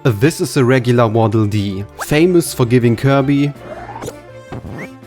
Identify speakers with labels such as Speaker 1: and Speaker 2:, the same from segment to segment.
Speaker 1: This is a regular Waddle Dee, famous for giving Kirby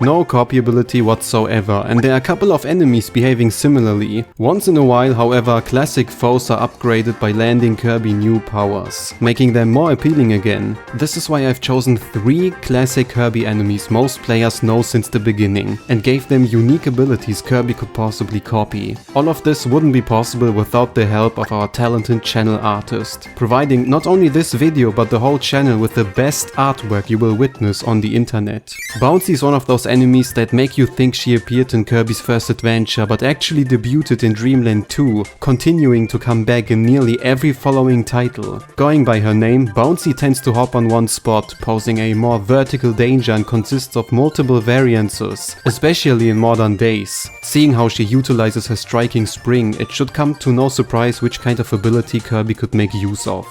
Speaker 1: no copy ability whatsoever, and there are a couple of enemies behaving similarly. Once in a while, however, classic foes are upgraded by landing Kirby new powers, making them more appealing again. This is why I've chosen 3 classic Kirby enemies most players know since the beginning, and gave them unique abilities Kirby could possibly copy. All of this wouldn't be possible without the help of our talented channel artist, providing not only this video but the whole channel with the best artwork you will witness on the internet. Bouncy is one of those enemies that make you think she appeared in Kirby's first adventure but actually debuted in Dreamland 2, continuing to come back in nearly every following title. Going by her name, Bouncy tends to hop on one spot, posing a more vertical danger and consists of multiple variances, especially in modern days. Seeing how she utilizes her striking spring, it should come to no surprise which kind of ability Kirby could make use of.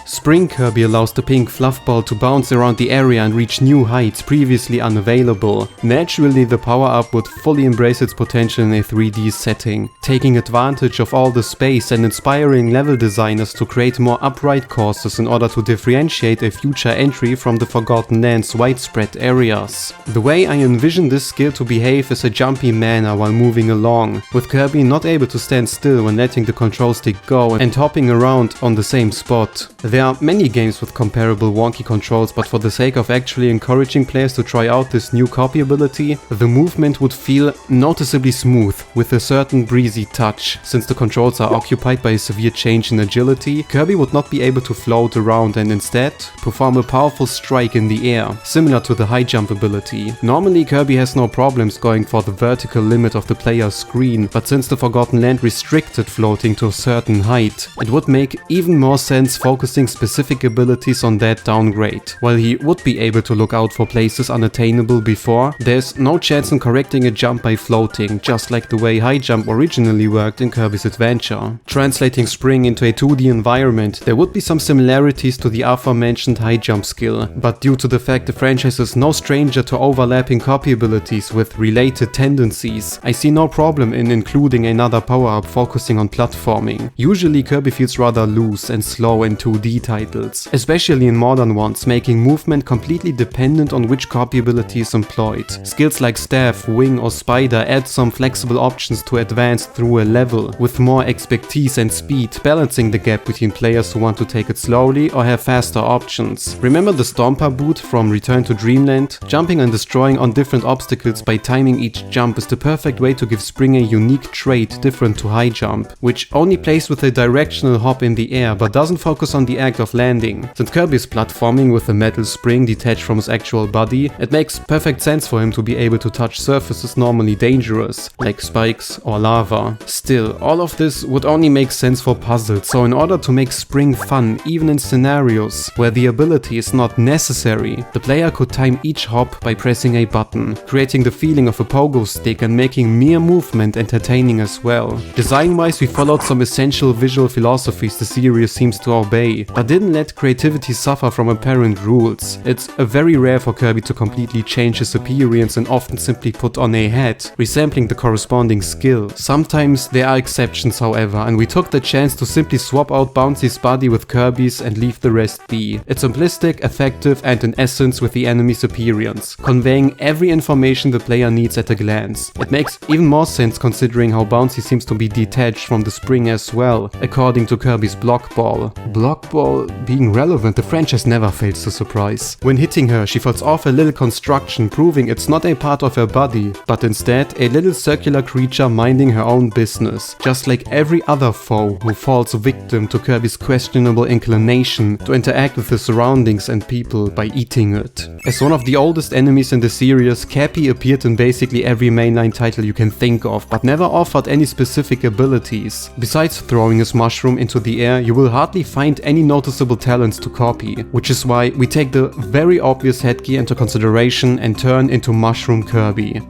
Speaker 1: Spring Kirby allows the pink fluff ball to bounce around the area and reach new heights previously unavailable. Naturally, the power-up would fully embrace its potential in a 3D setting, taking advantage of all the space and inspiring level designers to create more upright courses in order to differentiate a future entry from the Forgotten Lands widespread areas. The way I envision this skill to behave is a jumpy manner while moving along, with Kirby not able to stand still when letting the control stick go and hopping around on the same spot. There are many games with comparable wonky controls, but for the sake of actually encouraging players to try out this new copy ability, the movement would feel noticeably smooth, with a certain breezy touch. Since the controls are occupied by a severe change in agility, Kirby would not be able to float around and instead perform a powerful strike in the air, similar to the high jump ability. Normally Kirby has no problems going for the vertical limit of the player's screen, but since the Forgotten Land restricted floating to a certain height, it would make even more sense focusing specific abilities on that downgrade. While he would be able to look out for places unattainable before, there's no chance in correcting a jump by floating, just like the way high jump originally worked in Kirby's Adventure. Translating spring into a 2D environment, there would be some similarities to the aforementioned high jump skill, but due to the fact the franchise is no stranger to overlapping copy abilities with related tendencies, I see no problem in including another power-up focusing on platforming. Usually Kirby feels rather loose and slow in 2D titles, especially in modern ones, making movement completely dependent on which copy ability is employed. Skills like staff, wing or spider add some flexible options to advance through a level, with more expertise and speed, balancing the gap between players who want to take it slowly or have faster options. Remember the Stomper boot from Return to Dreamland? Jumping and destroying on different obstacles by timing each jump is the perfect way to give spring a unique trait different to high jump, which only plays with a directional hop in the air but doesn't focus on the act of landing. Since Kirby is platforming with a metal spring detached from his actual body, it makes perfect sense for him to be able to touch surfaces normally dangerous, like spikes or lava. Still, all of this would only make sense for puzzles, so in order to make spring fun, even in scenarios where the ability is not necessary, the player could time each hop by pressing a button, creating the feeling of a pogo stick and making mere movement entertaining as well. Design-wise, we followed some essential visual philosophies the series seems to obey, but didn't let creativity suffer from apparent rules. It's very rare for Kirby to completely change his appearance and often simply put on a hat, resembling the corresponding skill. Sometimes there are exceptions however, and we took the chance to simply swap out Bouncy's body with Kirby's and leave the rest be. It's simplistic, effective and in essence with the enemy's appearance, conveying every information the player needs at a glance. It makes even more sense considering how Bouncy seems to be detached from the spring as well, according to Kirby's block ball. Block ball being relevant, the franchise never fails to surprise. When hitting her, she falls off a little construction, proving it's not a part of her body, but instead a little circular creature minding her own business, just like every other foe who falls victim to Kirby's questionable inclination to interact with the surroundings and people by eating it. As one of the oldest enemies in the series, Cappy appeared in basically every mainline title you can think of, but never offered any specific abilities. Besides throwing his mushroom into the air, you will hardly find any noticeable talents to copy, which is why we take the very obvious headgear into consideration and turn into Mushroom Kirby.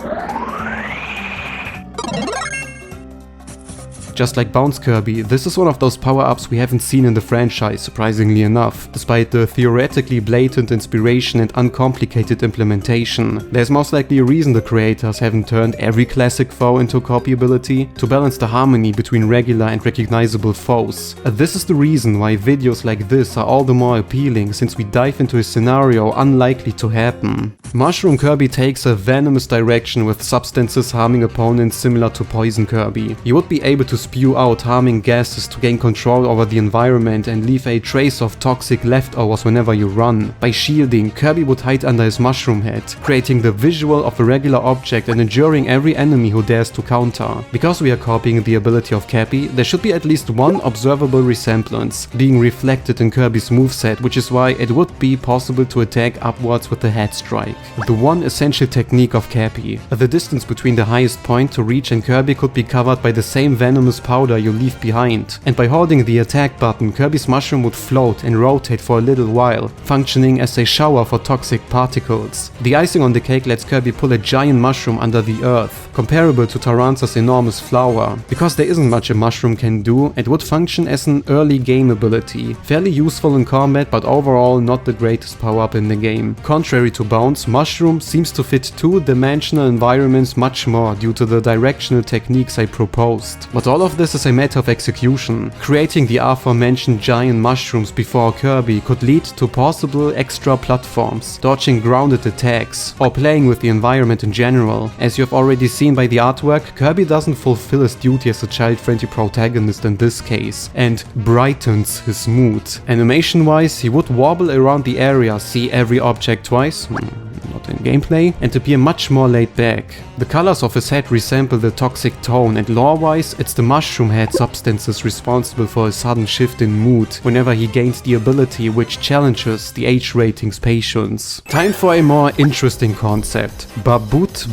Speaker 1: Just like Bounce Kirby, this is one of those power-ups we haven't seen in the franchise, surprisingly enough, despite the theoretically blatant inspiration and uncomplicated implementation. There's most likely a reason the creators haven't turned every classic foe into a copy ability, to balance the harmony between regular and recognizable foes. This is the reason why videos like this are all the more appealing, since we dive into a scenario unlikely to happen. Mushroom Kirby takes a venomous direction with substances harming opponents similar to Poison Kirby. You would be able to spew out harming gases to gain control over the environment and leave a trace of toxic leftovers whenever you run. By shielding, Kirby would hide under his mushroom head, creating the visual of a regular object and enduring every enemy who dares to counter. Because we are copying the ability of Cappy, there should be at least one observable resemblance, being reflected in Kirby's moveset, which is why it would be possible to attack upwards with the head strike. The one essential technique of Cappy. The distance between the highest point to reach and Kirby could be covered by the same venomous powder you leave behind, and by holding the attack button, Kirby's mushroom would float and rotate for a little while, functioning as a shower for toxic particles. The icing on the cake lets Kirby pull a giant mushroom under the earth, comparable to Taransa's enormous flower. Because there isn't much a mushroom can do, it would function as an early game ability, fairly useful in combat but overall not the greatest power-up in the game. Contrary to Bounce, Mushroom seems to fit two-dimensional environments much more due to the directional techniques I proposed. But all of this is a matter of execution. Creating the aforementioned giant mushrooms before Kirby could lead to possible extra platforms, dodging grounded attacks, or playing with the environment in general. As you have already seen by the artwork, Kirby doesn't fulfill his duty as a child-friendly protagonist in this case, and brightens his mood. Animation-wise, he would wobble around the area, see every object twice, not in gameplay, and appear much more laid back. The colors of his head resemble the toxic tone, and lore-wise, it's the mushroom head substances responsible for a sudden shift in mood whenever he gains the ability, which challenges the age rating's patience. Time for a more interesting concept. Babut,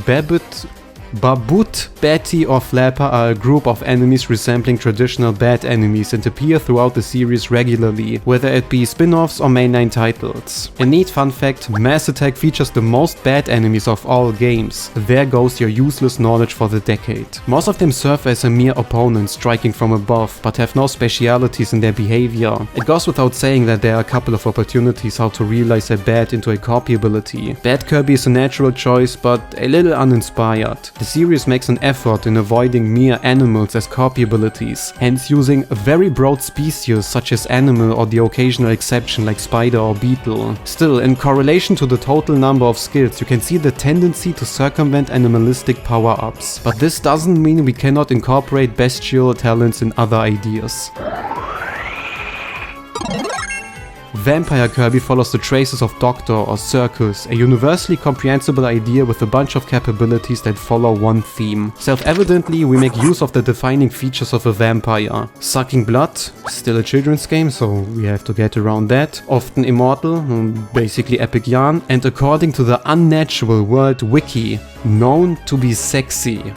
Speaker 1: Betty or Flapper are a group of enemies resembling traditional bad enemies and appear throughout the series regularly, whether it be spin-offs or mainline titles. A neat fun fact, Mass Attack features the most bad enemies of all games. There goes your useless knowledge for the decade. Most of them serve as a mere opponent striking from above, but have no specialities in their behavior. It goes without saying that there are a couple of opportunities how to realize a bad into a copy ability. Bad Kirby is a natural choice, but a little uninspired. The series makes an effort in avoiding mere animals as copy abilities, hence using a very broad species such as animal or the occasional exception like spider or beetle. Still, in correlation to the total number of skills, you can see the tendency to circumvent animalistic power-ups. But this doesn't mean we cannot incorporate bestial talents in other ideas. Vampire Kirby follows the traces of Doctor or Circus, a universally comprehensible idea with a bunch of capabilities that follow one theme. Self-evidently, we make use of the defining features of a vampire. Sucking blood, still a children's game, so we have to get around that. Often immortal, basically epic yarn, and according to the Unnatural World Wiki, known to be sexy.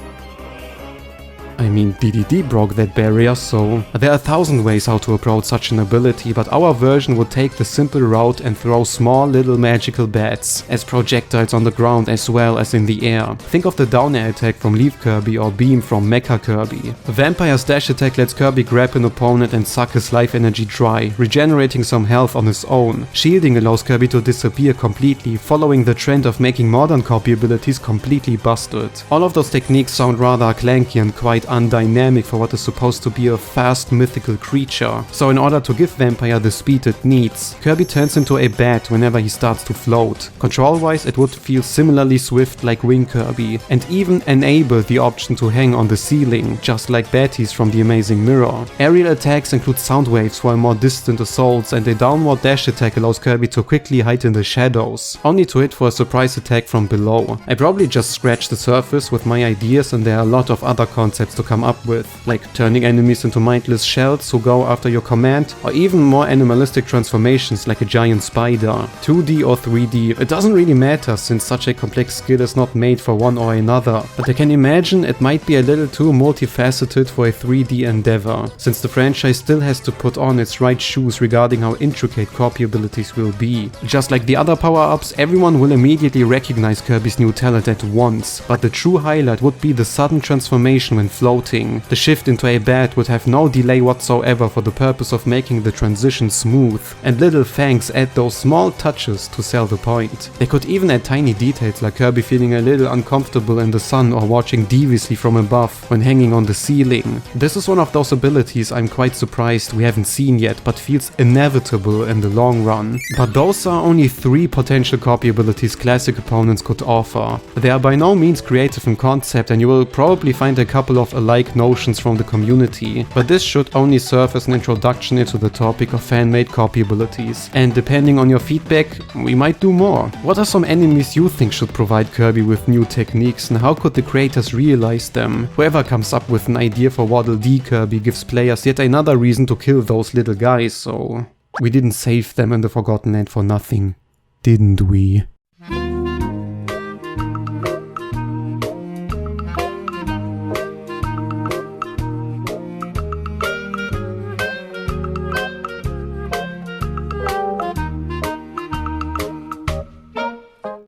Speaker 1: I mean, DDD broke that barrier, so there are 1,000 ways how to approach such an ability, but our version would take the simple route and throw small little magical bats as projectiles on the ground as well as in the air. Think of the down air attack from Leaf Kirby or Beam from Mecha Kirby. Vampire's dash attack lets Kirby grab an opponent and suck his life energy dry, regenerating some health on his own. Shielding allows Kirby to disappear completely, following the trend of making modern copy abilities completely busted. All of those techniques sound rather clanky and quite undynamic for what is supposed to be a fast mythical creature. So in order to give Vampire the speed it needs, Kirby turns into a bat whenever he starts to float. Control-wise, it would feel similarly swift like Wing Kirby, and even enable the option to hang on the ceiling, just like Batty's from The Amazing Mirror. Aerial attacks include sound waves for more distant assaults, and a downward dash attack allows Kirby to quickly hide in the shadows, only to hit for a surprise attack from below. I probably just scratched the surface with my ideas, and there are a lot of other concepts to come up with, like turning enemies into mindless shells who go after your command, or even more animalistic transformations like a giant spider. 2D or 3D, it doesn't really matter since such a complex skill is not made for one or another, but I can imagine it might be a little too multifaceted for a 3D endeavor, since the franchise still has to put on its right shoes regarding how intricate copy abilities will be. Just like the other power-ups, everyone will immediately recognize Kirby's new talent at once, but the true highlight would be the sudden transformation when floating floating. The shift into a bat would have no delay whatsoever for the purpose of making the transition smooth, and little thanks add those small touches to sell the point. They could even add tiny details like Kirby feeling a little uncomfortable in the sun or watching deviously from above when hanging on the ceiling. This is one of those abilities I'm quite surprised we haven't seen yet, but feels inevitable in the long run. But those are only 3 potential copy abilities classic opponents could offer. They are by no means creative in concept, and you will probably find a couple of alike notions from the community, but this should only serve as an introduction into the topic of fan-made copy abilities, and depending on your feedback, we might do more. What are some enemies you think should provide Kirby with new techniques, and how could the creators realize them? Whoever comes up with an idea for Waddle Dee Kirby gives players yet another reason to kill those little guys, so we didn't save them in the Forgotten Land for nothing, didn't we?